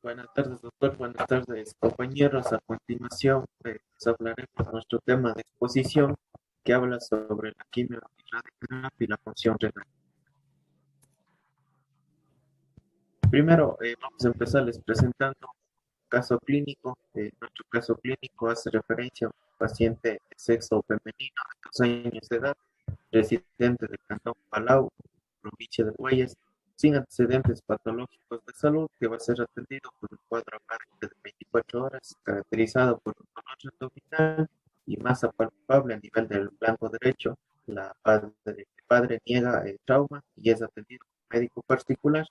Buenas tardes, doctor. Buenas tardes, compañeros. A continuación, les hablaré de nuestro tema de exposición que habla sobre la quimio y radioterapia y la función renal. Primero, vamos a empezarles presentando un caso clínico. Nuestro caso clínico hace referencia a un paciente de sexo femenino de 2 años de edad, residente del Cantón Palau, provincia de Guayas, sin antecedentes patológicos de salud, que va a ser atendido por un cuadro aparte de 24 horas, caracterizado por un dolor abdominal y masa palpable a nivel del flanco derecho. El padre niega el trauma y es atendido por un médico particular,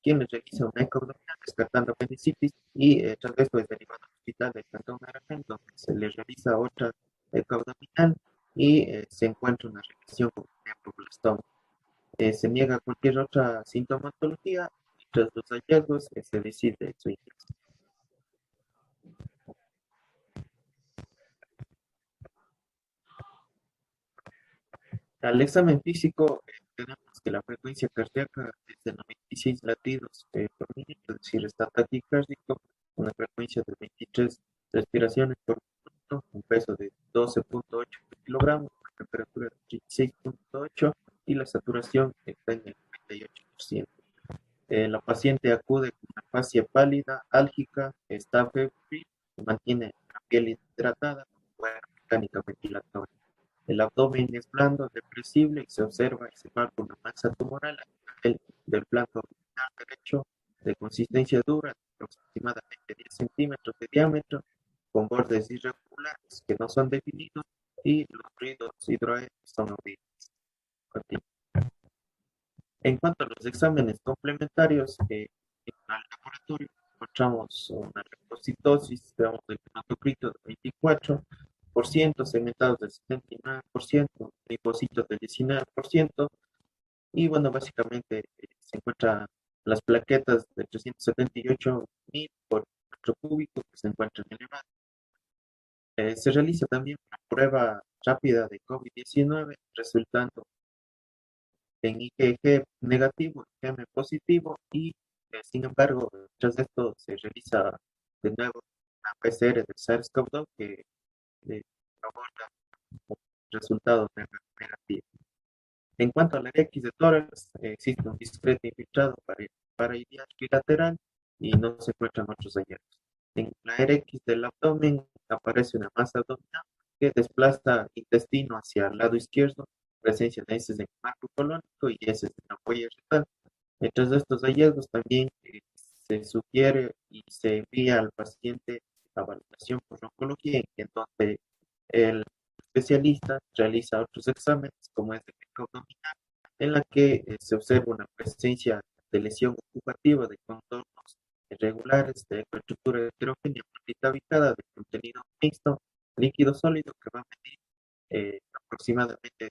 quien le realiza una eco abdominal descartando apendicitis y tras esto es derivado al hospital del Cantón Aragán, donde se le realiza otra eco abdominal y se encuentra una reacción con neuroblastoma. Se niega cualquier otra sintomatología y tras los hallazgos se decide su ingreso. Al examen físico tenemos que la frecuencia cardíaca es de 96 latidos por minuto, es decir, está taquicárdico, una frecuencia de 23 respiraciones por minuto, un peso de 12,8 kilogramos, una temperatura de 36,8 y la saturación está en el 98%. La paciente acude con una fascia pálida, álgica, está febril, mantiene la piel hidratada, buena mecánica ventilatoria. El abdomen es blando, depresible y se observa y se palpa una masa tumoral a nivel del flanco abdominal derecho de consistencia dura, de aproximadamente 10 centímetros de diámetro, con bordes irregulares que no son definidos y los ruidos hidroaéreos son audibles. Continúa. En cuanto a los exámenes complementarios, en el laboratorio encontramos una leucocitosis, veamos del hematocrito de 24%, segmentados del 79%, linfocitos del 19%, y bueno, básicamente se encuentran las plaquetas de 378.000 por metro cúbico que se encuentran elevadas. Se realiza también una prueba rápida de COVID-19, resultando en IgG negativo, IgM positivo y sin embargo, tras esto se realiza de nuevo una PCR de SARS-CoV-2 que aborda un resultado negativo. En cuanto a la X de tórax, existe un discreto infiltrado para bilateral y no se encuentran otros hallazgos. En la RX del abdomen aparece una masa abdominal que desplaza intestino hacia el lado izquierdo, presencia de heces en el marco colónico y heces en la huella rectal. Entre estos hallazgos también se sugiere y se envía al paciente a valoración por oncología, en donde el especialista realiza otros exámenes, como es el abdominal, en la que se observa una presencia de lesión ocupativa de contornos irregulares, de estructura heterogénea multitabicada, de contenido mixto, líquido sólido, que va a medir aproximadamente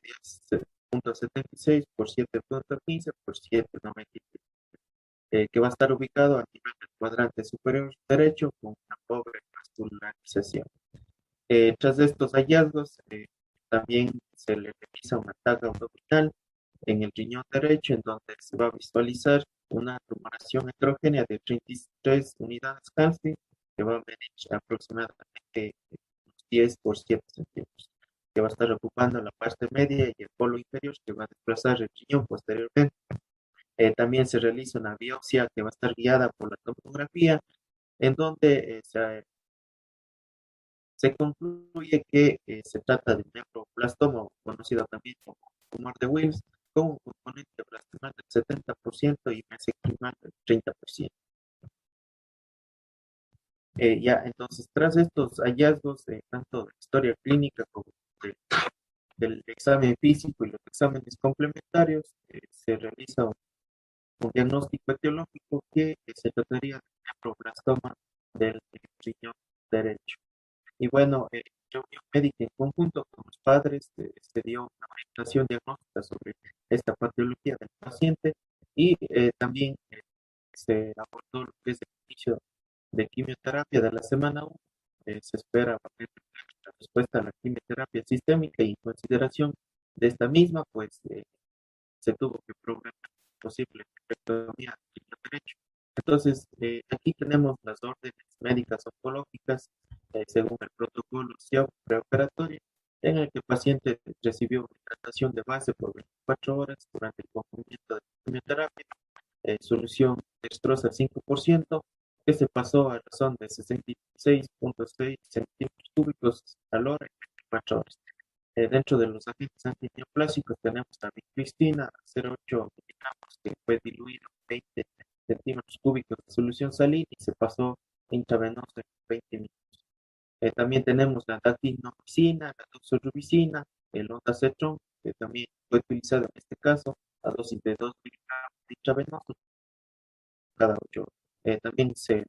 10,76 por 7,15 por 7,93, que va a estar ubicado a nivel del cuadrante superior derecho con una pobre vascularización. Tras estos hallazgos, también se le realiza una tag abdominal en el riñón derecho, en donde se va a visualizar una tumoración heterogénea de 33 unidades Hansen, que va a medir aproximadamente 10 por 7 centímetros, que va a estar ocupando la parte media y el polo inferior, que va a desplazar el riñón posteriormente. También se realiza una biopsia que va a estar guiada por la tomografía, en donde se concluye que se trata de un neuroblastoma, conocido también como tumor de Wilms, con un componente blastomal del 70% y mesenquimal del 30%. Entonces, tras estos hallazgos, tanto de historia clínica como de- del examen físico y los exámenes complementarios, se realiza un diagnóstico etiológico que se trataría de neuroblastoma del riñón derecho. Y bueno, reunión médica en conjunto con los padres, se dio una orientación diagnóstica sobre esta patología del paciente y también se abordó lo que es el inicio de quimioterapia de la semana 1. Se espera la respuesta a la quimioterapia sistémica y en consideración de esta misma, pues se tuvo que programar posible epectomía del riñón derecho. Entonces, aquí tenemos las órdenes médicas oncológicas según el protocolo CIOP preoperatorio, en el que el paciente recibió hidratación de base por 24 horas durante el cumplimiento de quimioterapia, solución dextrosa 5%, que se pasó a razón de 66,6 centímetros cúbicos al hora en 24 horas. Dentro de los agentes antineoplásicos tenemos la vincristina 0,8 miligramos que fue diluido en 20 centímetros cúbicos de solución salina y se pasó intravenosa en 20 minutos. También tenemos la datilnomicina, la doxorubicina, el ondansetron, que también fue utilizado en este caso a dosis de 2 miligramos de intravenoso cada 8 horas. También se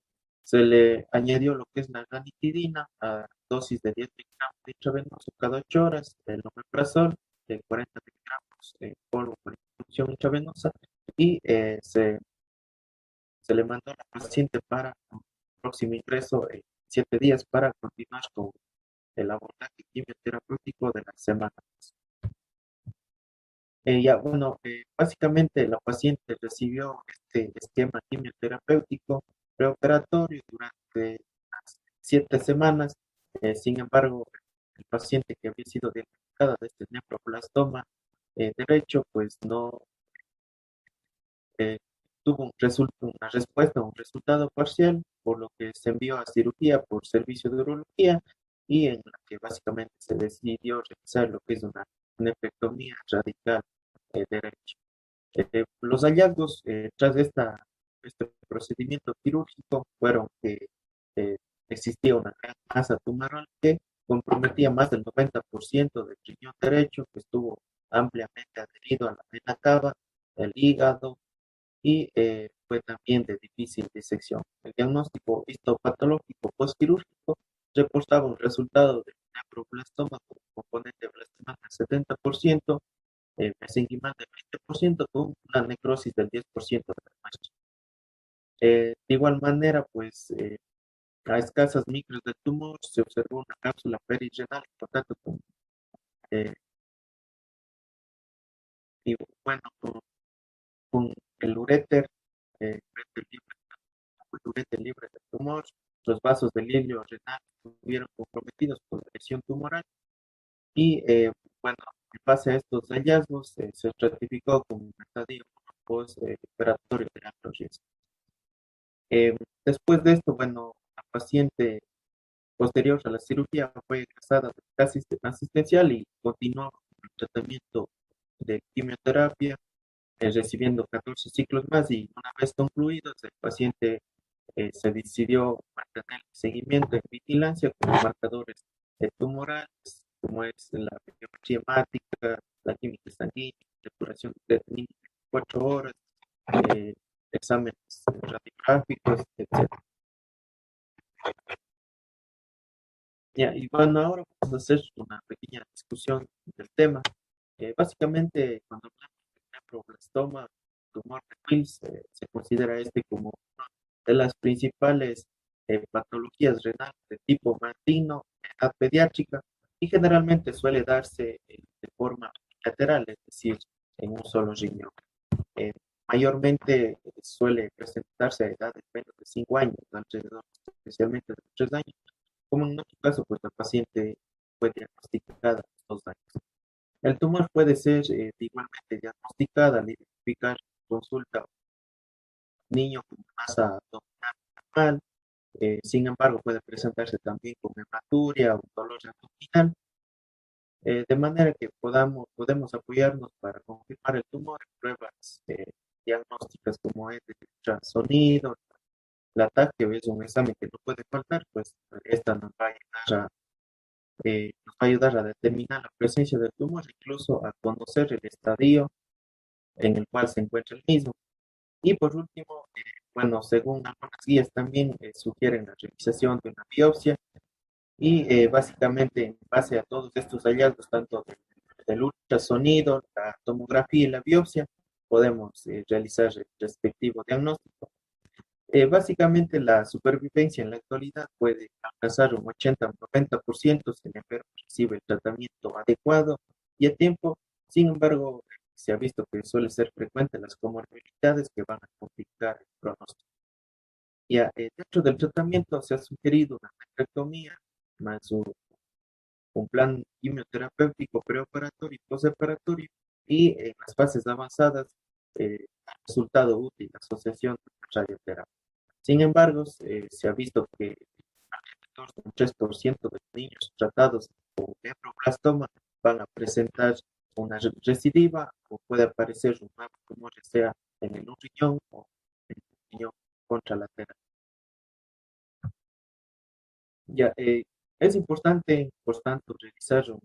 le añadió lo que es la ranitidina a dosis de 10 miligramos de intravenoso cada 8 horas, el omeprazol de 40 miligramos en polvo por infusión intravenosa y se le mandó a la paciente para un próximo ingreso en 7 días para continuar con el abordaje quimioterapéutico de la semana. Ya, bueno, básicamente la paciente recibió este esquema quimioterapéutico preoperatorio durante las 7 semanas. Sin embargo, el paciente que había sido diagnosticada de este nefroblastoma derecho, pues no eh, tuvo una respuesta, un resultado parcial, por lo que se envió a cirugía por servicio de urología y en la que básicamente se decidió realizar lo que es una nefrectomía radical derecha. Los hallazgos tras este procedimiento quirúrgico fueron que eh, existía una gran masa tumoral que comprometía más del 90% del riñón derecho, que estuvo ampliamente adherido a la vena cava, el hígado y fue también de difícil disección. El diagnóstico histopatológico postquirúrgico reportaba un resultado de neoplastoma con componente blastomal del 70%, mesenquimal del 20% con una necrosis del 10% de la muestra. De igual manera, pues a escasas micros del tumor se observó una cápsula perirrenal en contacto eh, y, bueno, con el uréter, uréter libre, el uréter libre del tumor. Los vasos del hilio renal estuvieron comprometidos por la lesión tumoral y, bueno, en base a estos hallazgos se estratificó como un estadio postoperatorio de alto riesgo. Eh, Después de esto, bueno, la paciente posterior a la cirugía fue egresada de casa asistencial y continuó con el tratamiento de quimioterapia, recibiendo 14 ciclos más y una vez concluidos, el paciente se decidió mantener el seguimiento en vigilancia con marcadores tumorales, como es la biometría hemática, la química sanguínea, depuración de creatinina en 4 horas, eh, exámenes radiográficos, etc. Ya, y bueno, ahora vamos a hacer una pequeña discusión del tema. Básicamente, cuando hablamos de nefroblastoma, tumor de Wills, se considera este como una de las principales patologías renales de tipo maligno en edad pediátrica y generalmente suele darse de forma lateral, es decir, en un solo riñón. Eh, Mayormente suele presentarse a edades menos de 5 años, alrededor especialmente de 3 años, como en nuestro caso, pues la paciente fue diagnosticada a los 2 años. El tumor puede ser igualmente diagnosticada al identificar consulta a un niño con masa abdominal normal. Sin embargo, puede presentarse también con hematuria o dolor abdominal, de manera que podemos apoyarnos para confirmar el tumor en pruebas diagnósticas como es el ultrasonido, la TAC, que es un examen que no puede faltar, pues esta nos va a ayudar a determinar la presencia del tumor, incluso a conocer el estadio en el cual se encuentra el mismo. Y por último, bueno, según algunas guías también sugieren la realización de una biopsia y básicamente en base a todos estos hallazgos, tanto del ultrasonido, la tomografía y la biopsia, podemos realizar el respectivo diagnóstico. Básicamente la supervivencia en la actualidad puede alcanzar un 80-90% si el enfermo recibe el tratamiento adecuado y a tiempo. Sin embargo, se ha visto que suele ser frecuente las comorbilidades que van a complicar el pronóstico. Ya, dentro del tratamiento se ha sugerido una nefrectomía más un plan quimioterapéutico preoperatorio y postoperatorio y en las fases avanzadas ha resultado útil la asociación de radioterapia. Sin embargo, se ha visto que alrededor de un 3% de los niños tratados con neuroblastoma van a presentar una recidiva o puede aparecer un nuevo tumor, ya sea en el riñón o en el riñón contralateral. Ya, es importante, por tanto, realizar un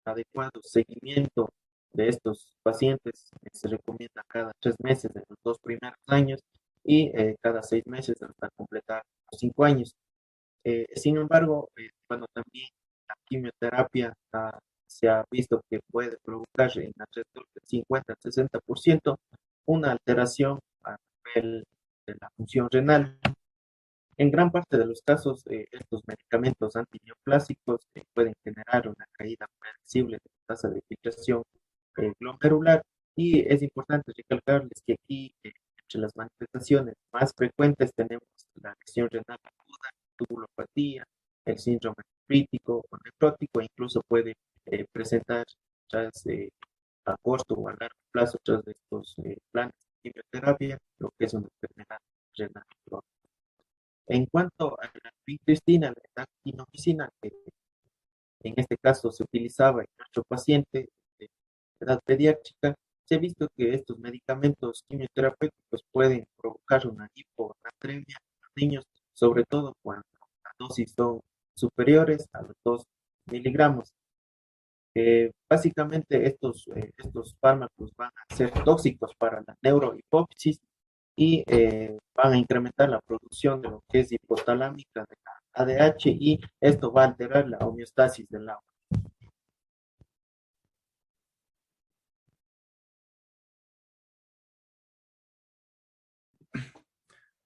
adecuado seguimiento de estos pacientes. Se recomienda cada 3 meses en los 2 primeros años y cada 6 meses hasta completar los 5 años. Sin embargo, bueno, también la quimioterapia se ha visto que puede provocar en alrededor del 50 al 60% una alteración a nivel de la función renal. En gran parte de los casos, estos medicamentos antineoplásicos pueden generar una caída predecible de la tasa de filtración glomerular y es importante recalcarles que aquí, entre las manifestaciones más frecuentes, tenemos la lesión renal aguda, tubulopatía, el síndrome crítico o nefrótico, e incluso puede presentar tras a corto o a largo plazo, tras de estos planes de quimioterapia, lo que es una enfermedad renal crónica. En cuanto a la vincristina, la dactinomicina, que en este caso se utilizaba en nuestro paciente de edad pediátrica, se ha visto que estos medicamentos quimioterapéuticos pueden provocar una hiponatremia en los niños, sobre todo cuando las dosis son superiores a los 2 miligramos. Básicamente estos fármacos van a ser tóxicos para la neurohipófisis y van a incrementar la producción de lo que es hipotalámica de la ADH y esto va a alterar la homeostasis del agua.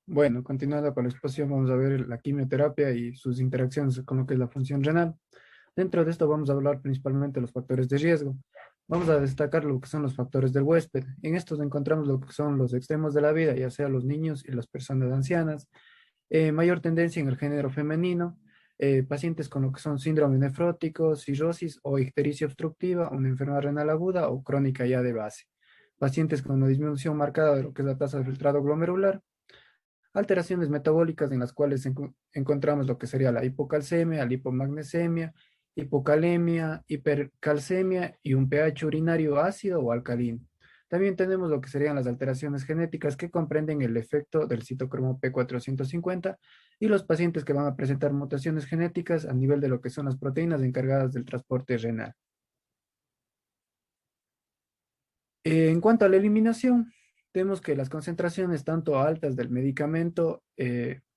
Bueno, continuando con la exposición, vamos a ver la quimioterapia y sus interacciones con lo que es la función renal. Dentro de esto vamos a hablar principalmente de los factores de riesgo. Vamos a destacar lo que son los factores del huésped. En estos encontramos lo que son los extremos de la vida, ya sea los niños y las personas ancianas, mayor tendencia en el género femenino, pacientes con lo que son síndrome nefrótico, cirrosis o ictericia obstructiva, una enfermedad renal aguda o crónica ya de base. Pacientes con una disminución marcada de lo que es la tasa de filtrado glomerular, alteraciones metabólicas en las cuales encontramos lo que sería la hipocalcemia, la hipomagnesemia, hipocalemia, hipercalcemia y un pH urinario ácido o alcalino. También tenemos lo que serían las alteraciones genéticas que comprenden el efecto del citocromo P450 y los pacientes que van a presentar mutaciones genéticas a nivel de lo que son las proteínas encargadas del transporte renal. En cuanto a la eliminación, vemos que las concentraciones tanto altas del medicamento,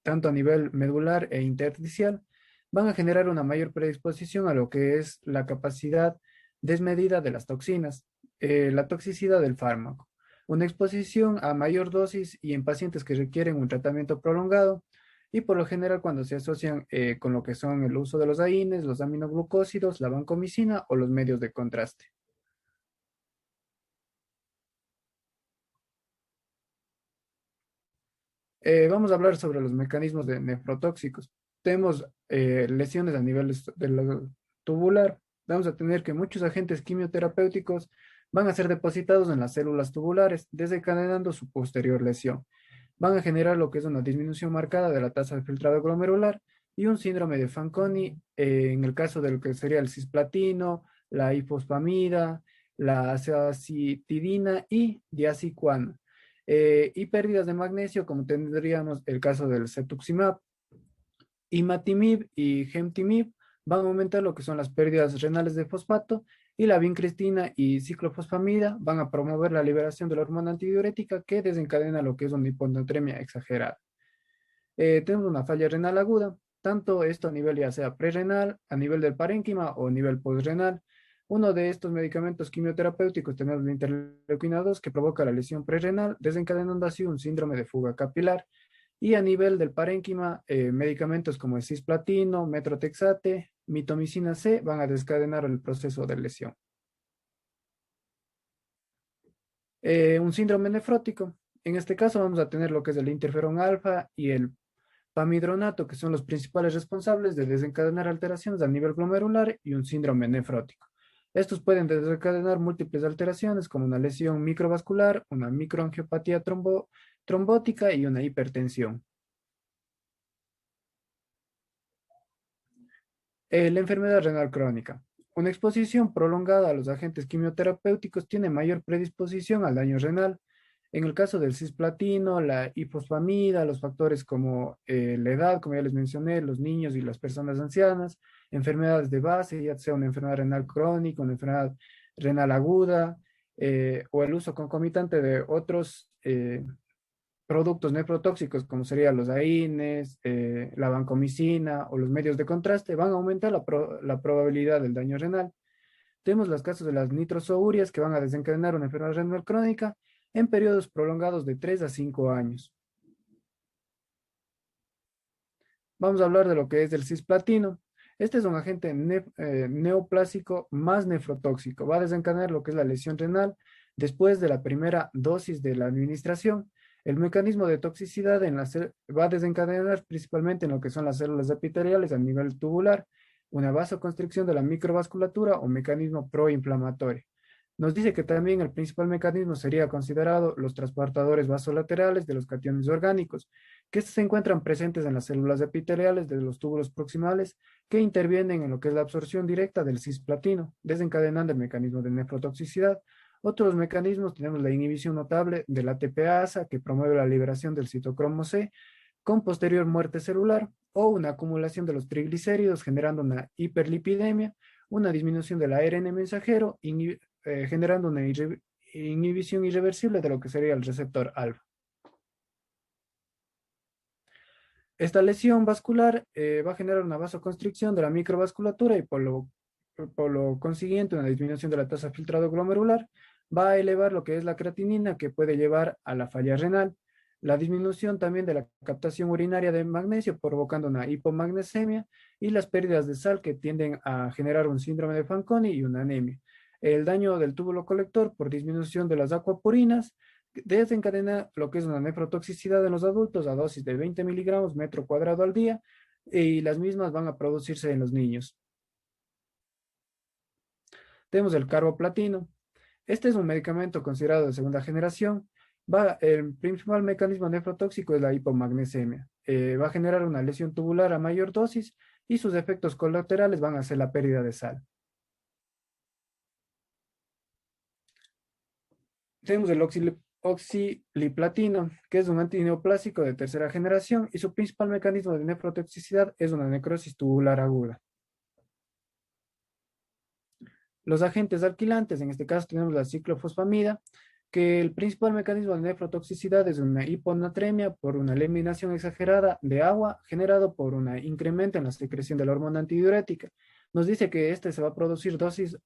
tanto a nivel medular e intersticial, van a generar una mayor predisposición a lo que es la capacidad desmedida de las toxinas, la toxicidad del fármaco, una exposición a mayor dosis y en pacientes que requieren un tratamiento prolongado y por lo general cuando se asocian con lo que son el uso de los AINES, los aminoglucósidos, la vancomicina o los medios de contraste. Vamos a hablar sobre los mecanismos de nefrotóxicos. Tenemos lesiones a nivel de la tubular. Vamos a tener que muchos agentes quimioterapéuticos van a ser depositados en las células tubulares, desencadenando su posterior lesión. Van a generar lo que es una disminución marcada de la tasa de filtrado glomerular y un síndrome de Fanconi en el caso de lo que sería el cisplatino, la ifosfamida, la acetidina y diazicuana y pérdidas de magnesio, como tendríamos el caso del cetuximab. Imatinib y gemtimib van a aumentar lo que son las pérdidas renales de fosfato y la vincristina y ciclofosfamida van a promover la liberación de la hormona antidiurética que desencadena lo que es una hiponatremia exagerada. Tenemos una falla renal aguda, tanto esto a nivel ya sea prerrenal, a nivel del parénquima o a nivel postrenal. Uno de estos medicamentos quimioterapéuticos tenemos la interleuquina 2 que provoca la lesión prerrenal, desencadenando así un síndrome de fuga capilar. Y a nivel del parénquima, medicamentos como el cisplatino, metrotexate, mitomicina C van a desencadenar el proceso de lesión. Un síndrome nefrótico. En este caso vamos a tener lo que es el interferón alfa y el pamidronato, que son los principales responsables de desencadenar alteraciones a nivel glomerular y un síndrome nefrótico. Estos pueden desencadenar múltiples alteraciones como una lesión microvascular, una microangiopatía trombótica y una hipertensión. La enfermedad renal crónica. Una exposición prolongada a los agentes quimioterapéuticos tiene mayor predisposición al daño renal. En el caso del cisplatino, la ifosfamida, los factores como la edad, como ya les mencioné, los niños y las personas ancianas, enfermedades de base, ya sea una enfermedad renal crónica, una enfermedad renal aguda, o el uso concomitante de otros productos nefrotóxicos, como serían los AINES, la vancomicina o los medios de contraste, van a aumentar la probabilidad del daño renal. Tenemos los casos de las nitrosourias que van a desencadenar una enfermedad renal crónica en periodos prolongados de 3 a 5 años. Vamos a hablar de lo que es el cisplatino. Este es un agente neoplásico más nefrotóxico. Va a desencadenar lo que es la lesión renal después de la primera dosis de la administración. El mecanismo de toxicidad va a desencadenar principalmente en lo que son las células epiteliales a nivel tubular, una vasoconstricción de la microvasculatura o mecanismo proinflamatorio. Nos dice que también el principal mecanismo sería considerado los transportadores vasolaterales de los cationes orgánicos, que estos se encuentran presentes en las células epiteliales de los túbulos proximales que intervienen en lo que es la absorción directa del cisplatino, desencadenando el mecanismo de nefrotoxicidad. Otros mecanismos tenemos la inhibición notable de la ATPasa, que promueve la liberación del citocromo C con posterior muerte celular, o una acumulación de los triglicéridos generando una hiperlipidemia, una disminución del ARN mensajero, generando una inhibición irreversible de lo que sería el receptor alfa. Esta lesión vascular va a generar una vasoconstricción de la microvasculatura y por lo consiguiente una disminución de la tasa filtrado glomerular, va a elevar lo que es la creatinina que puede llevar a la falla renal. La disminución también de la captación urinaria de magnesio provocando una hipomagnesemia y las pérdidas de sal que tienden a generar un síndrome de Fanconi y una anemia. El daño del túbulo colector por disminución de las acuapurinas desencadena lo que es una nefrotoxicidad en los adultos a dosis de 20 miligramos metro cuadrado al día y las mismas van a producirse en los niños. Tenemos el carboplatino. Este es un medicamento considerado de segunda generación. El principal mecanismo nefrotóxico es la hipomagnesemia. Va a generar una lesión tubular a mayor dosis y sus efectos colaterales van a ser la pérdida de sal. Tenemos el oxiliplatino, que es un antineoplásico de tercera generación y su principal mecanismo de nefrotoxicidad es una necrosis tubular aguda. Los agentes alquilantes, en este caso tenemos la ciclofosfamida, que el principal mecanismo de nefrotoxicidad es una hiponatremia por una eliminación exagerada de agua generado por un incremento en la secreción de la hormona antidiurética. Nos dice que este se va a producir dosis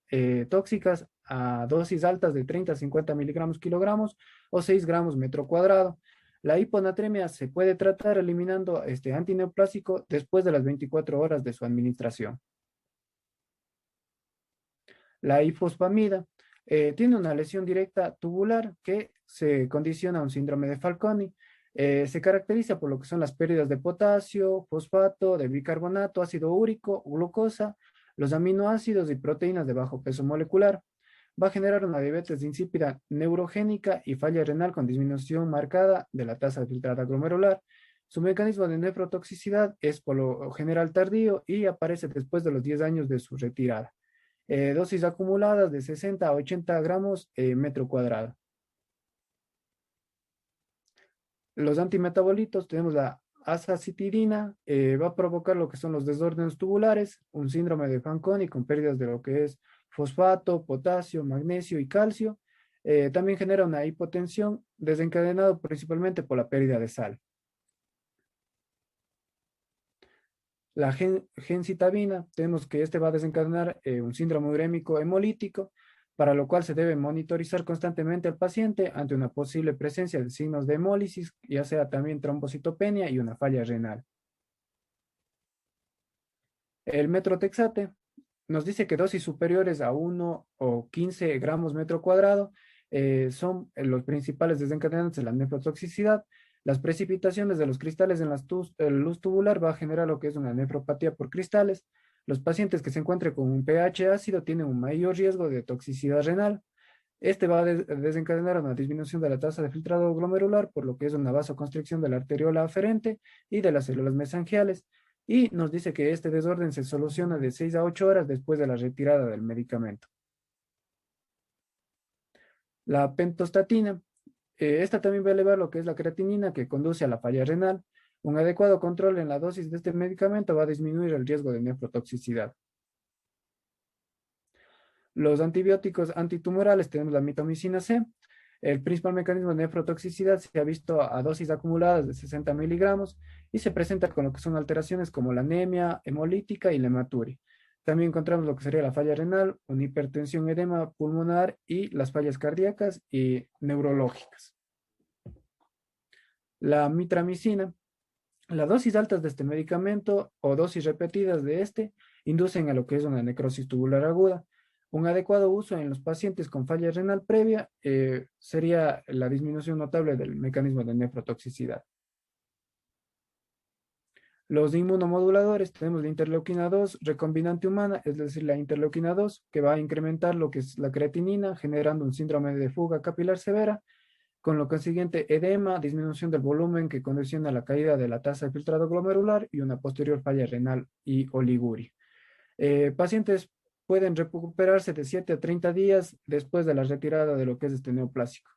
tóxicas a dosis altas de 30 a 50 miligramos kilogramos o 6 gramos metro cuadrado. La hiponatremia se puede tratar eliminando este antineoplásico después de las 24 horas de su administración. La ifosfamida tiene una lesión directa tubular que se condiciona a un síndrome de Fanconi. Se caracteriza por lo que son las pérdidas de potasio, fosfato, de bicarbonato, ácido úrico, glucosa, los aminoácidos y proteínas de bajo peso molecular. Va a generar una diabetes insípida neurogénica y falla renal con disminución marcada de la tasa filtrada glomerular. Su mecanismo de nefrotoxicidad es por lo general tardío y aparece después de los 10 años de su retirada. Dosis acumuladas de 60 a 80 gramos metro cuadrado. Los antimetabolitos, tenemos la azacitidina, va a provocar lo que son los desórdenes tubulares, un síndrome de Fanconi con pérdidas de lo que es fosfato, potasio, magnesio y calcio. También genera una hipotensión desencadenado principalmente por la pérdida de sal. La gencitabina, tenemos que este va a desencadenar un síndrome urémico hemolítico, para lo cual se debe monitorizar constantemente al paciente ante una posible presencia de signos de hemólisis, ya sea también trombocitopenia y una falla renal. El metrotexate nos dice que dosis superiores a 1 o 15 gramos metro cuadrado son los principales desencadenantes de la nefrotoxicidad. Las precipitaciones de los cristales en la luz tubular va a generar lo que es una nefropatía por cristales. Los pacientes que se encuentren con un pH ácido tienen un mayor riesgo de toxicidad renal. Este va a desencadenar una disminución de la tasa de filtrado glomerular, por lo que es una vasoconstricción de la arteriola aferente y de las células mesangiales. Y nos dice que este desorden se soluciona de 6 a 8 horas después de la retirada del medicamento. La pentostatina, esta también va a elevar lo que es la creatinina, que conduce a la falla renal. Un adecuado control en la dosis de este medicamento va a disminuir el riesgo de nefrotoxicidad. Los antibióticos antitumorales, tenemos la mitomicina C. El principal mecanismo de nefrotoxicidad se ha visto a dosis acumuladas de 60 miligramos y se presenta con lo que son alteraciones como la anemia hemolítica y la hematuria. También encontramos lo que sería la falla renal, una hipertensión, edema pulmonar y las fallas cardíacas y neurológicas. La mitramicina. Las dosis altas de este medicamento o dosis repetidas de este inducen a lo que es una necrosis tubular aguda. Un adecuado uso en los pacientes con falla renal previa sería la disminución notable del mecanismo de nefrotoxicidad. Los inmunomoduladores, tenemos la interleuquina 2 recombinante humana, es decir, la interleuquina 2, que va a incrementar lo que es la creatinina, generando un síndrome de fuga capilar severa, con lo consiguiente edema, disminución del volumen que condiciona la caída de la tasa de filtrado glomerular y una posterior falla renal y oliguria. Pacientes pueden recuperarse de 7 a 30 días después de la retirada de lo que es este neoplásico.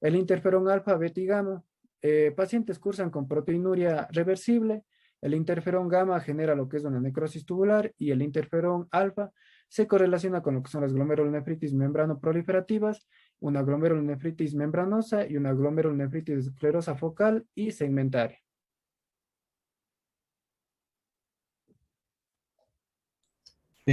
El interferón alfa, beta y gamma. Pacientes cursan con proteinuria reversible. El interferón gamma genera lo que es una necrosis tubular y el interferón alfa se correlaciona con lo que son las glomerulonefritis membranoproliferativas, una glomerulonefritis membranosa y una glomerulonefritis esclerosa focal y segmentaria.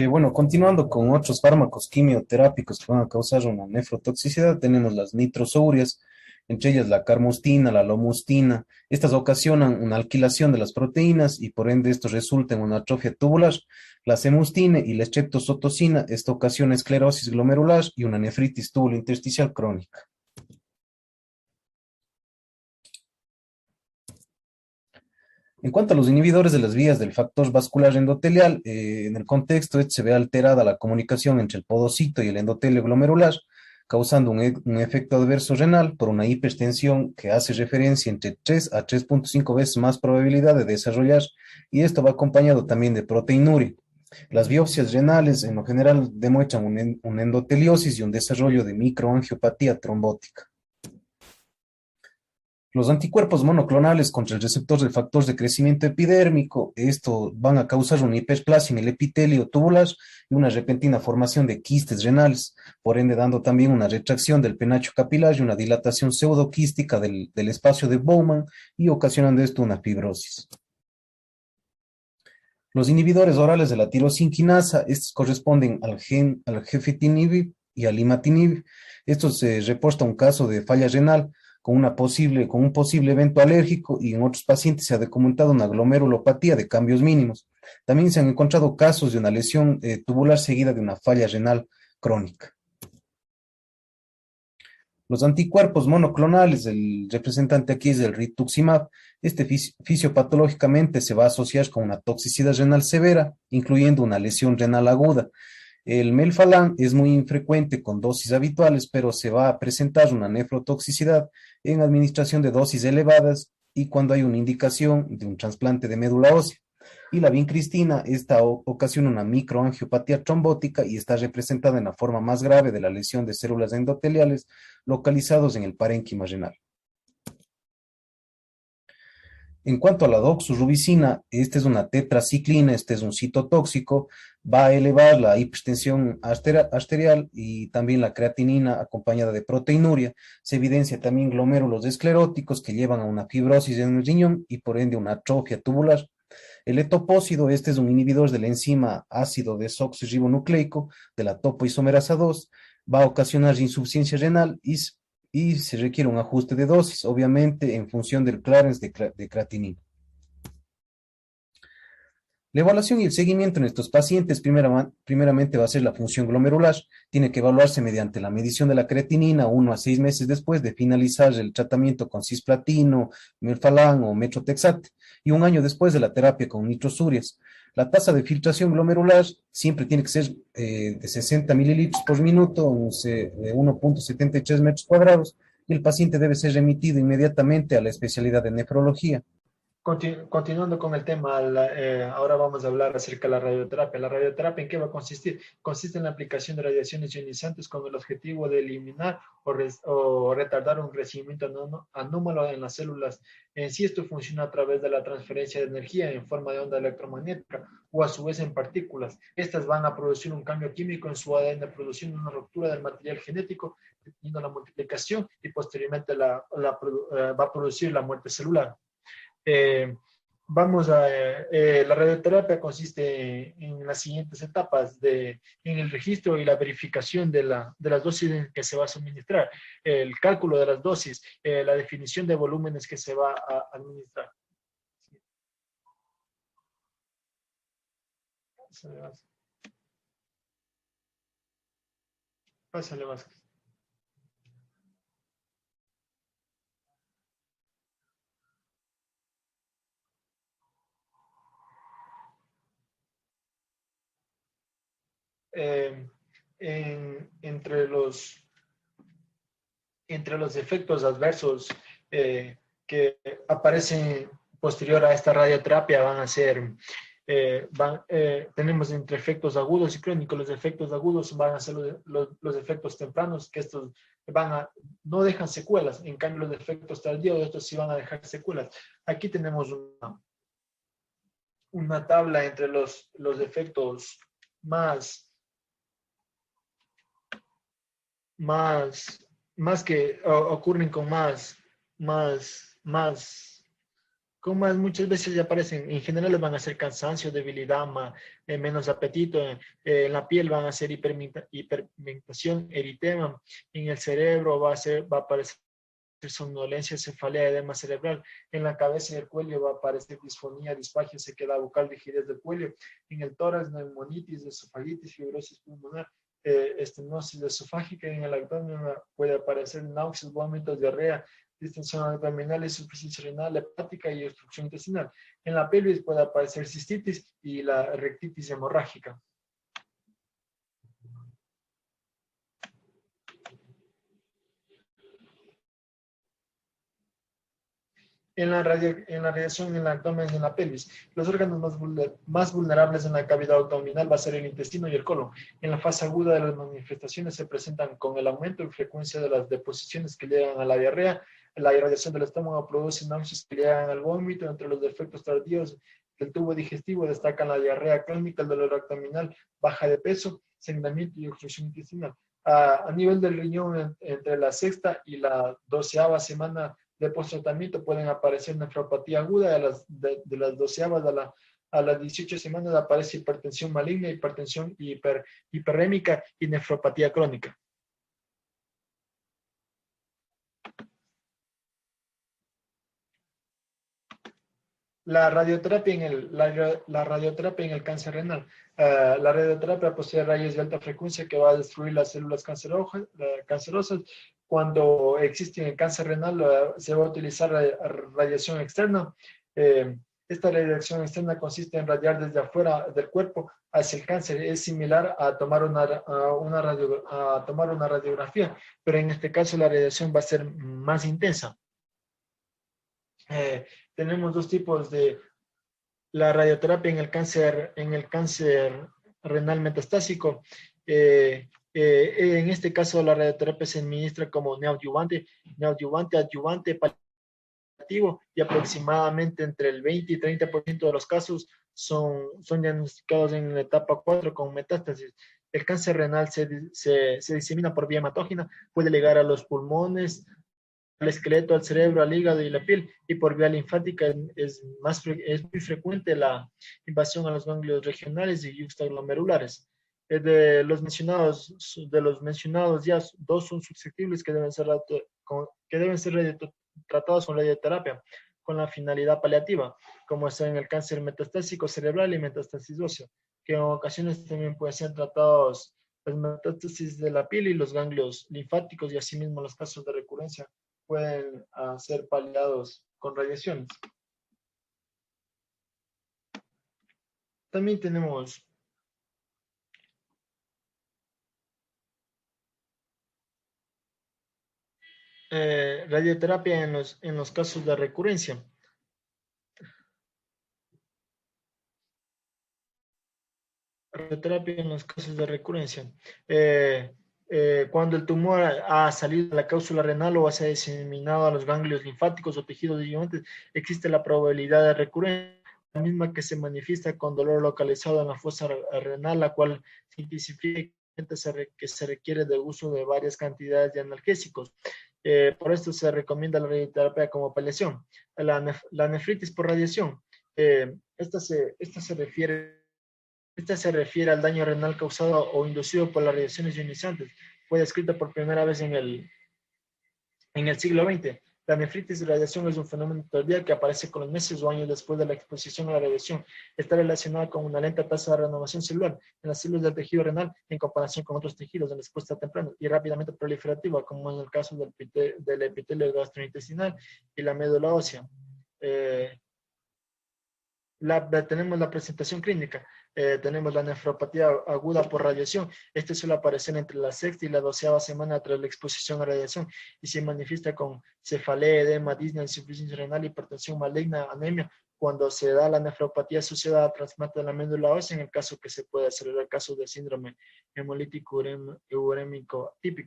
Bueno, continuando con otros fármacos quimioterápicos que van a causar una nefrotoxicidad, tenemos las nitrosourias, entre ellas la carmustina, la lomustina. Estas ocasionan una alquilación de las proteínas y por ende esto resulta en una atrofia tubular. La semustine y la streptozotocina, esto ocasiona esclerosis glomerular y una nefritis tubulointersticial crónica. En cuanto a los inhibidores de las vías del factor vascular endotelial, en el contexto se ve alterada la comunicación entre el podocito y el endotelio glomerular, causando un efecto adverso renal por una hipertensión que hace referencia entre 3 a 3.5 veces más probabilidad de desarrollar, y esto va acompañado también de proteinuria. Las biopsias renales en lo general demuestran una endoteliosis y un desarrollo de microangiopatía trombótica. Los anticuerpos monoclonales contra el receptor del factor de crecimiento epidérmico, esto van a causar una hiperplasia en el epitelio tubular y una repentina formación de quistes renales, por ende dando también una retracción del penacho capilar y una dilatación pseudoquística del espacio de Bowman y ocasionando esto una fibrosis. Los inhibidores orales de la tirosinquinasa, estos corresponden al gefitinib y al imatinib. Esto se reporta un caso de falla renal con un posible evento alérgico y en otros pacientes se ha documentado una glomerulopatía de cambios mínimos. También se han encontrado casos de una lesión tubular seguida de una falla renal crónica. Los anticuerpos monoclonales, el representante aquí es el rituximab. Este fisiopatológicamente se va a asociar con una toxicidad renal severa, incluyendo una lesión renal aguda. El melphalan es muy infrecuente con dosis habituales, pero se va a presentar una nefrotoxicidad en administración de dosis elevadas y cuando hay una indicación de un trasplante de médula ósea. Y la vincristina, esta ocasiona una microangiopatía trombótica y está representada en la forma más grave de la lesión de células endoteliales localizados en el parénquima renal. En cuanto a la doxorubicina, esta es una tetraciclina, este es un citotóxico, va a elevar la hipertensión arterial y también la creatinina acompañada de proteinuria. Se evidencia también glomérulos escleróticos que llevan a una fibrosis en el riñón y por ende una atrofia tubular. El etopósido, este es un inhibidor de la enzima ácido desoxirribonucleico de la topoisomerasa 2, va a ocasionar insuficiencia renal y se requiere un ajuste de dosis, obviamente en función del clearance de creatinina. La evaluación y el seguimiento en estos pacientes primeramente va a ser la función glomerular. Tiene que evaluarse mediante la medición de la creatinina 1 a 6 meses después de finalizar el tratamiento con cisplatino, melfalán o metrotexate y 1 año después de la terapia con nitrosurias. La tasa de filtración glomerular siempre tiene que ser de 60 mililitros por minuto, de 1,73 metros cuadrados, y el paciente debe ser remitido inmediatamente a la especialidad de nefrología. Continuando con el tema, ahora vamos a hablar acerca de la radioterapia. ¿La radioterapia en qué va a consistir? Consiste en la aplicación de radiaciones ionizantes con el objetivo de eliminar o retardar un crecimiento anómalo en las células. En sí, esto funciona a través de la transferencia de energía en forma de onda electromagnética o a su vez en partículas. Estas van a producir un cambio químico en su ADN, produciendo una ruptura del material genético, deteniendo la multiplicación y posteriormente va a producir la muerte celular. Eh, la radioterapia consiste en las siguientes etapas en el registro y la verificación de las dosis en que se va a suministrar, el cálculo de las dosis, la definición de volúmenes que se va a administrar. Pásale, Vázquez. Entre los efectos adversos que aparecen posterior a esta radioterapia van a ser, tenemos entre efectos agudos y crónicos. Los efectos agudos van a ser los efectos tempranos, que estos no dejan secuelas. En cambio, los efectos tardíos, estos sí van a dejar secuelas. Aquí tenemos una tabla entre los efectos más que ocurren muchas veces ya aparecen. En general van a ser cansancio, debilidad, menos apetito. En la piel van a ser hiperpigmentación, eritema. En el cerebro va a aparecer somnolencia, cefalea, edema cerebral. En la cabeza y el cuello va a aparecer disfonía, disfagia, sequedad bucal, rigidez del cuello. En el tórax, neumonitis, esofagitis, fibrosis pulmonar, estenosis esofágica. En el abdomen puede aparecer náuseas, vómitos, diarrea, distensión abdominal, insuficiencia renal, hepática y obstrucción intestinal. En la pelvis puede aparecer cistitis y la rectitis hemorrágica. En la radiación en el abdomen y en la pelvis. Los órganos más vulnerables en la cavidad abdominal va a ser el intestino y el colon. En la fase aguda de las manifestaciones se presentan con el aumento y frecuencia de las deposiciones que llegan a la diarrea. La irradiación del estómago produce náuseas que llegan al vómito. Entre los defectos tardíos del tubo digestivo destacan la diarrea crónica, el dolor abdominal, baja de peso, sangramiento y obstrucción intestinal. A nivel del riñón, entre la sexta y la 12ª semana de post-tratamiento pueden aparecer nefropatía aguda. De las 12ª a las 18 semanas aparece hipertensión maligna, hipertensión hiperrémica y nefropatía crónica. La radioterapia en el cáncer renal. La radioterapia posee rayos de alta frecuencia que va a destruir las células cancerosas. Cuando existe el cáncer renal, se va a utilizar radiación externa. Esta radiación externa consiste en radiar desde afuera del cuerpo hacia el cáncer. Es similar a tomar una radiografía, pero en este caso la radiación va a ser más intensa. Tenemos dos tipos de la radioterapia en el cáncer renal metastásico. En este caso, la radioterapia se administra como neoadyuvante, adyuvante, paliativo, y aproximadamente entre el 20 y 30% de los casos son diagnosticados en la etapa 4 con metástasis. El cáncer renal se disemina por vía hematógena, puede llegar a los pulmones, al esqueleto, al cerebro, al hígado y la piel, y por vía linfática es muy frecuente la invasión a los ganglios regionales y yuxtaglomerulares. De los mencionados ya, dos son susceptibles que deben ser tratados con radioterapia. con la finalidad paliativa, como es en el cáncer metastásico cerebral y metástasis ósea, que en ocasiones también pueden ser tratados las metástasis de la piel y los ganglios linfáticos, y asimismo los casos de recurrencia pueden ser paliados con radiaciones. También tenemos radioterapia en los casos de recurrencia. Radioterapia en los casos de recurrencia. Cuando el tumor ha salido de la cápsula renal o se ha diseminado a los ganglios linfáticos o tejidos dividantes, existe la probabilidad de recurrencia, la misma que se manifiesta con dolor localizado en la fosa renal, la cual se intensifica que se requiere de uso de varias cantidades de analgésicos. Por esto se recomienda la radioterapia como paliación. La nefritis por radiación. Esta se refiere al daño renal causado o inducido por las radiaciones ionizantes. Fue descrita por primera vez en el siglo XX. La nefritis de radiación es un fenómeno tardío que aparece con los meses o años después de la exposición a la radiación. Está relacionada con una lenta tasa de renovación celular en las células del tejido renal en comparación con otros tejidos en respuesta temprana y rápidamente proliferativa, como en el caso del epitelio gastrointestinal y la médula ósea. Tenemos la presentación clínica. Tenemos la nefropatía aguda por radiación. Este suele aparecer entre la sexta y la 12ª semana tras la exposición a radiación y se manifiesta con cefalea, edema, disnea, insuficiencia renal, hipertensión maligna, anemia. Cuando se da la nefropatía asociada a trasplante de la médula ósea, en el caso que se puede acelerar el caso de síndrome hemolítico urémico típico.